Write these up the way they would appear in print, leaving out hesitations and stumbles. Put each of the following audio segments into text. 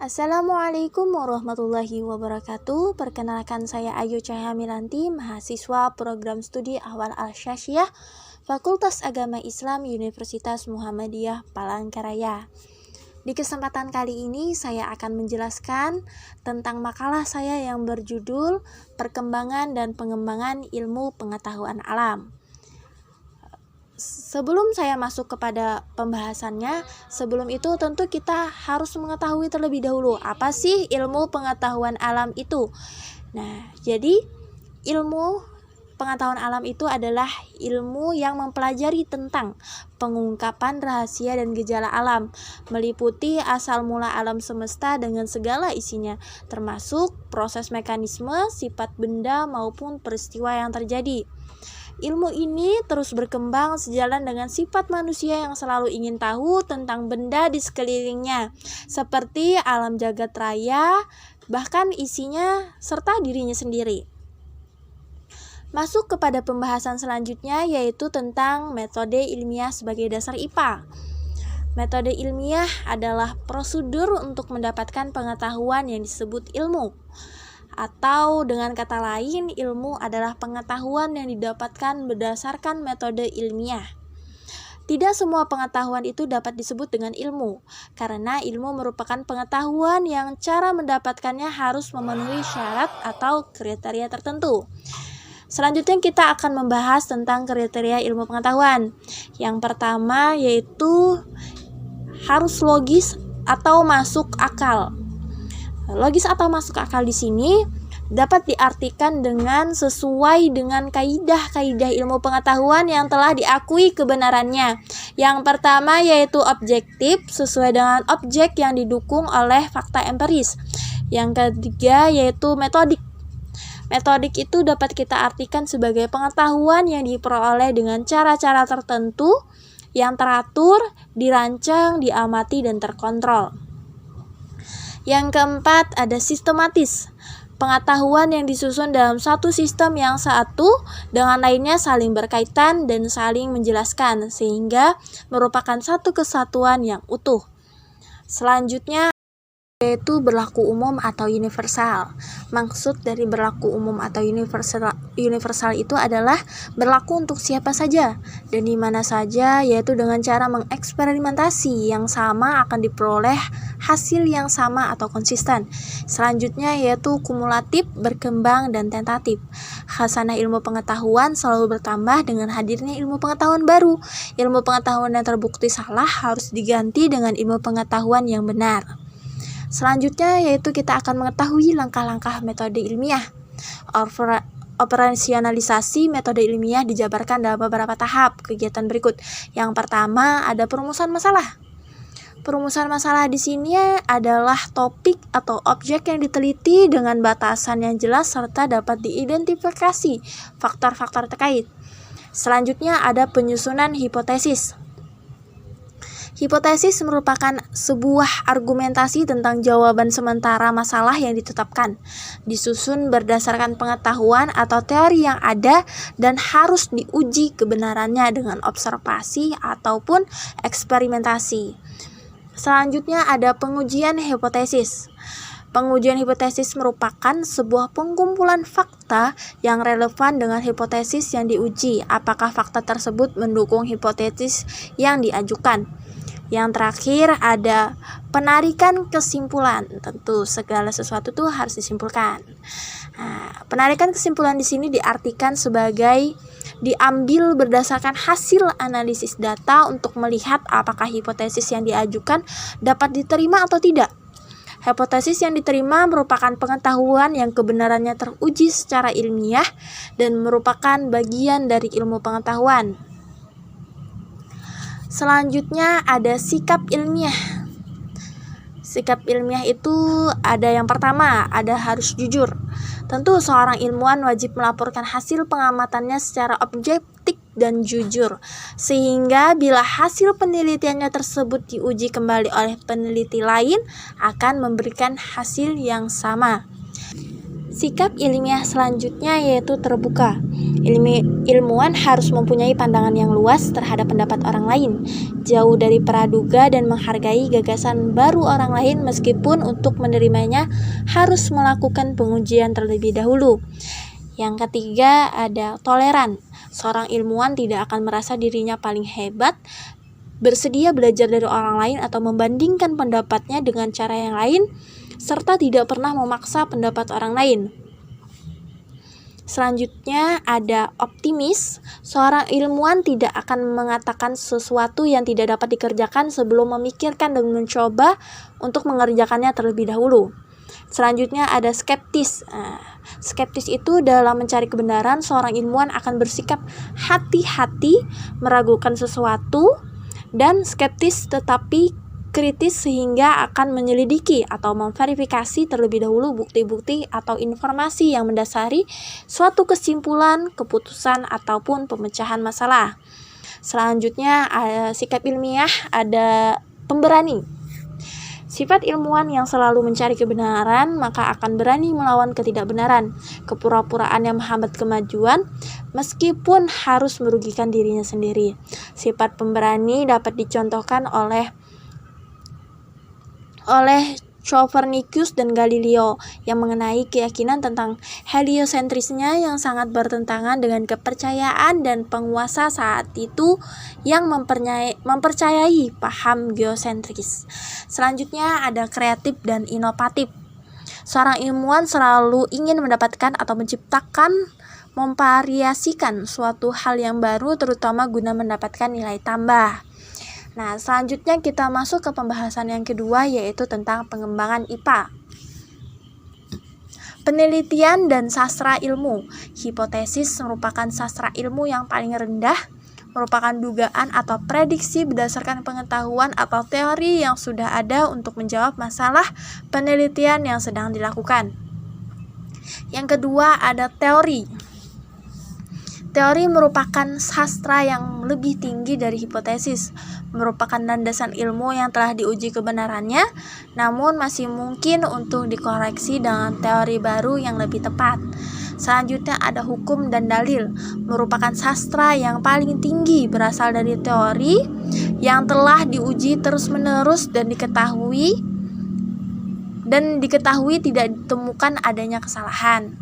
Assalamualaikum warahmatullahi wabarakatuh. Perkenalkan saya Ayu Cahayamilanti, mahasiswa program studi Ahwal Al-Syasyiyah, Fakultas Agama Islam Universitas Muhammadiyah Palangkaraya. Di kesempatan kali ini saya akan menjelaskan tentang makalah saya yang berjudul Perkembangan dan Pengembangan Ilmu Pengetahuan Alam. Sebelum saya masuk kepada pembahasannya, sebelum itu tentu kita harus mengetahui terlebih dahulu apa sih ilmu pengetahuan alam itu. Nah, jadi ilmu pengetahuan alam itu adalah ilmu yang mempelajari tentang pengungkapan rahasia dan gejala alam, meliputi asal mula alam semesta dengan segala isinya, termasuk proses mekanisme, sifat benda maupun peristiwa yang terjadi. Ilmu ini terus berkembang sejalan dengan sifat manusia yang selalu ingin tahu tentang benda di sekelilingnya, seperti alam jagat raya, bahkan isinya serta dirinya sendiri. Masuk kepada pembahasan selanjutnya, yaitu tentang metode ilmiah sebagai dasar IPA. Metode ilmiah adalah prosedur untuk mendapatkan pengetahuan yang disebut ilmu. Atau dengan kata lain, ilmu adalah pengetahuan yang didapatkan berdasarkan metode ilmiah. Tidak semua pengetahuan itu dapat disebut dengan ilmu, karena ilmu merupakan pengetahuan yang cara mendapatkannya harus memenuhi syarat atau kriteria tertentu. Selanjutnya kita akan membahas tentang kriteria ilmu pengetahuan. Yang pertama yaitu harus logis atau masuk akal. Logis atau masuk akal di sini dapat diartikan dengan sesuai dengan kaidah-kaidah ilmu pengetahuan yang telah diakui kebenarannya. Yang pertama yaitu objektif, sesuai dengan objek yang didukung oleh fakta empiris. Yang ketiga yaitu metodik. Metodik itu dapat kita artikan sebagai pengetahuan yang diperoleh dengan cara-cara tertentu yang teratur, dirancang, diamati, dan terkontrol. Yang keempat ada sistematis. Pengetahuan yang disusun dalam satu sistem yang satu dengan lainnya saling berkaitan dan saling menjelaskan sehingga merupakan satu kesatuan yang utuh. Selanjutnya yaitu berlaku umum atau universal. Maksud dari berlaku umum atau universal itu adalah berlaku untuk siapa saja dan di mana saja, yaitu dengan cara mengeksperimentasi yang sama akan diperoleh hasil yang sama atau konsisten. Selanjutnya yaitu kumulatif, berkembang, dan tentatif. Khasanah ilmu pengetahuan selalu bertambah dengan hadirnya ilmu pengetahuan baru. Ilmu pengetahuan yang terbukti salah harus diganti dengan ilmu pengetahuan yang benar. Selanjutnya yaitu kita akan mengetahui langkah-langkah metode ilmiah. Operasionalisasi metode ilmiah dijabarkan dalam beberapa tahap kegiatan berikut. Yang pertama ada perumusan masalah. Perumusan masalah di sini adalah topik atau objek yang diteliti dengan batasan yang jelas serta dapat diidentifikasi faktor-faktor terkait. Selanjutnya ada penyusunan hipotesis. Hipotesis merupakan sebuah argumentasi tentang jawaban sementara masalah yang ditetapkan, disusun berdasarkan pengetahuan atau teori yang ada dan harus diuji kebenarannya dengan observasi ataupun eksperimentasi. Selanjutnya ada pengujian hipotesis. Pengujian hipotesis merupakan sebuah pengumpulan fakta yang relevan dengan hipotesis yang diuji, apakah fakta tersebut mendukung hipotesis yang diajukan. Yang terakhir ada penarikan kesimpulan. Tentu segala sesuatu itu harus disimpulkan. Nah, penarikan kesimpulan di sini diartikan sebagai diambil berdasarkan hasil analisis data untuk melihat apakah hipotesis yang diajukan dapat diterima atau tidak. Hipotesis yang diterima merupakan pengetahuan yang kebenarannya teruji secara ilmiah dan merupakan bagian dari ilmu pengetahuan. Selanjutnya ada sikap ilmiah. Sikap ilmiah itu ada yang pertama, ada harus jujur. Tentu seorang ilmuwan wajib melaporkan hasil pengamatannya secara objektif dan jujur, sehingga bila hasil penelitiannya tersebut diuji kembali oleh peneliti lain akan memberikan hasil yang sama. Sikap ilmiah selanjutnya yaitu terbuka. Ilmuwan harus mempunyai pandangan yang luas terhadap pendapat orang lain, jauh dari praduga dan menghargai gagasan baru orang lain meskipun untuk menerimanya harus melakukan pengujian terlebih dahulu. Yang ketiga ada toleran. Seorang ilmuwan tidak akan merasa dirinya paling hebat, bersedia belajar dari orang lain atau membandingkan pendapatnya dengan cara yang lain, serta tidak pernah memaksa pendapat orang lain. Selanjutnya ada optimis. Seorang ilmuwan tidak akan mengatakan sesuatu yang tidak dapat dikerjakan sebelum memikirkan dan mencoba untuk mengerjakannya terlebih dahulu. Selanjutnya ada skeptis. Skeptis itu dalam mencari kebenaran, seorang ilmuwan akan bersikap hati-hati, meragukan sesuatu, dan skeptis tetapi kritis sehingga akan menyelidiki atau memverifikasi terlebih dahulu bukti-bukti atau informasi yang mendasari suatu kesimpulan, keputusan, ataupun pemecahan masalah. Selanjutnya sikap ilmiah, ada pemberani. Sifat ilmuwan yang selalu mencari kebenaran maka akan berani melawan ketidakbenaran. Kepura-puraan yang menghambat kemajuan meskipun harus merugikan dirinya sendiri. Sifat pemberani dapat dicontohkan oleh Copernicus dan Galileo yang mengenai keyakinan tentang heliosentrisnya yang sangat bertentangan dengan kepercayaan dan penguasa saat itu yang mempercayai paham geosentris. Selanjutnya ada kreatif dan inovatif. Seorang ilmuwan selalu ingin mendapatkan atau menciptakan, memvariasikan suatu hal yang baru terutama guna mendapatkan nilai tambah. Nah, selanjutnya kita masuk ke pembahasan yang kedua, yaitu tentang pengembangan IPA. Penelitian dan sastra ilmu. Hipotesis merupakan sastra ilmu yang paling rendah, merupakan dugaan atau prediksi berdasarkan pengetahuan atau teori yang sudah ada untuk menjawab masalah penelitian yang sedang dilakukan. Yang kedua ada teori. Teori merupakan sastra yang lebih tinggi dari hipotesis, merupakan landasan ilmu yang telah diuji kebenarannya, namun masih mungkin untuk dikoreksi dengan teori baru yang lebih tepat. Selanjutnya ada hukum dan dalil, merupakan sastra yang paling tinggi, berasal dari teori yang telah diuji terus-menerus dan diketahui tidak ditemukan adanya kesalahan.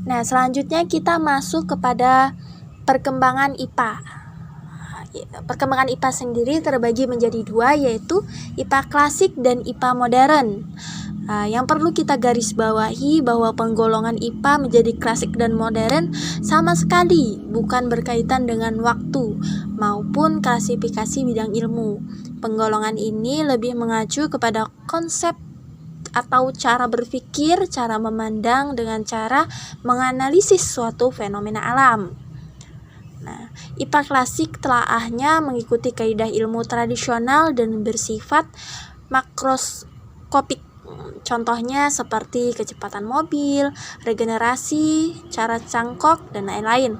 Nah, selanjutnya kita masuk kepada perkembangan IPA. Perkembangan IPA sendiri terbagi menjadi dua, yaitu IPA klasik dan IPA modern. Yang perlu kita garis bawahi bahwa penggolongan IPA menjadi klasik dan modern sama sekali bukan berkaitan dengan waktu maupun klasifikasi bidang ilmu. Penggolongan ini lebih mengacu kepada konsep atau cara berpikir, cara memandang dengan cara menganalisis suatu fenomena alam. Nah, IPA klasik telaahnya mengikuti kaidah ilmu tradisional dan bersifat makroskopik. Contohnya seperti kecepatan mobil, regenerasi, cara cangkok, dan lain-lain.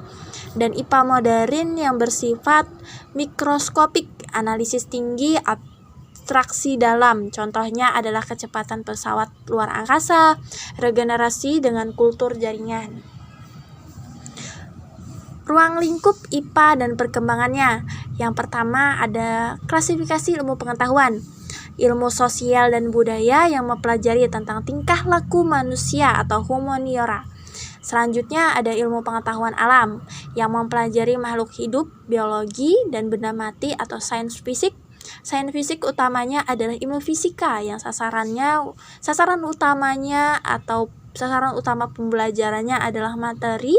Dan IPA modern yang bersifat mikroskopik, analisis tinggi, abstraksi dalam. Contohnya adalah kecepatan pesawat luar angkasa, regenerasi dengan kultur jaringan. Ruang lingkup IPA dan perkembangannya. Yang pertama ada klasifikasi ilmu pengetahuan. Ilmu sosial dan budaya yang mempelajari tentang tingkah laku manusia atau humaniora. Selanjutnya ada ilmu pengetahuan alam yang mempelajari makhluk hidup, biologi, dan benda mati atau sains fisik. Sains fisik utamanya adalah ilmu fisika yang sasaran utama pembelajarannya adalah materi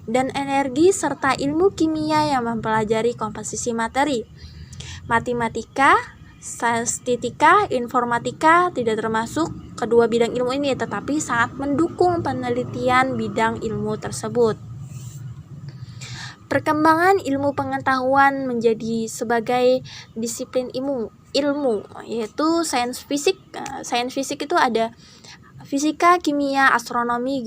dan energi, serta ilmu kimia yang mempelajari komposisi materi. Matematika, statistika, informatika tidak termasuk kedua bidang ilmu ini, tetapi sangat mendukung penelitian bidang ilmu tersebut. Perkembangan ilmu pengetahuan menjadi sebagai disiplin ilmu, yaitu sains fisik. Sains fisik itu ada fisika, kimia, astronomi,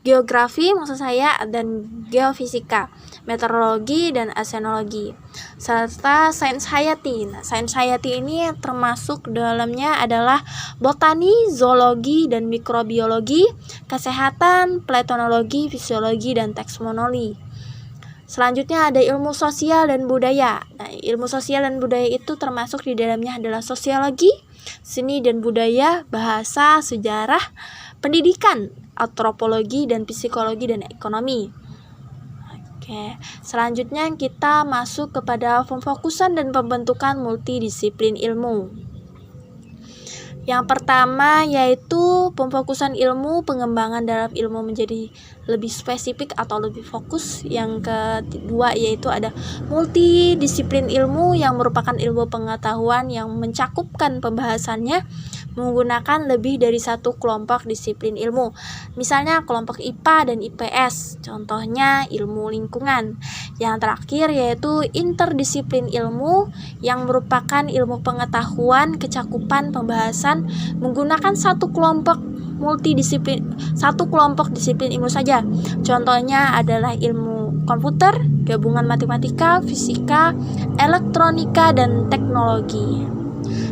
geografi maksud saya, dan geofisika, meteorologi dan oseanologi, serta sains hayati. Nah, sains hayati ini termasuk dalamnya adalah botani, zoologi dan mikrobiologi, kesehatan, planetenologi, fisiologi dan taxonomy. Selanjutnya ada ilmu sosial dan budaya. Nah, ilmu sosial dan budaya itu termasuk di dalamnya adalah sosiologi, seni dan budaya, bahasa, sejarah, pendidikan, antropologi dan psikologi dan ekonomi. Oke, selanjutnya kita masuk kepada pemfokusan dan pembentukan multidisiplin ilmu. Yang pertama yaitu pemfokusan ilmu, pengembangan dalam ilmu menjadi lebih spesifik atau lebih fokus. Yang kedua yaitu ada multidisiplin ilmu yang merupakan ilmu pengetahuan yang mencakupkan pembahasannya menggunakan lebih dari satu kelompok disiplin ilmu. Misalnya kelompok IPA dan IPS, contohnya ilmu lingkungan. Yang terakhir yaitu interdisiplin ilmu yang merupakan ilmu pengetahuan kecakupan pembahasan menggunakan satu kelompok disiplin ilmu saja. Contohnya adalah ilmu komputer, gabungan matematika, fisika, elektronika dan teknologi.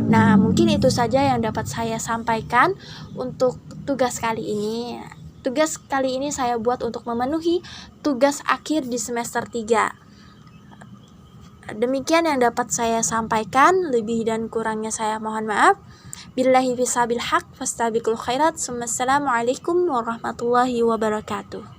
Nah, mungkin itu saja yang dapat saya sampaikan untuk tugas kali ini. Tugas kali ini saya buat untuk memenuhi tugas akhir di semester 3. Demikian yang dapat saya sampaikan, lebih dan kurangnya saya mohon maaf. Billahi fisabil haq fastabiqul khairat. Wassalamualaikum warahmatullahi wabarakatuh.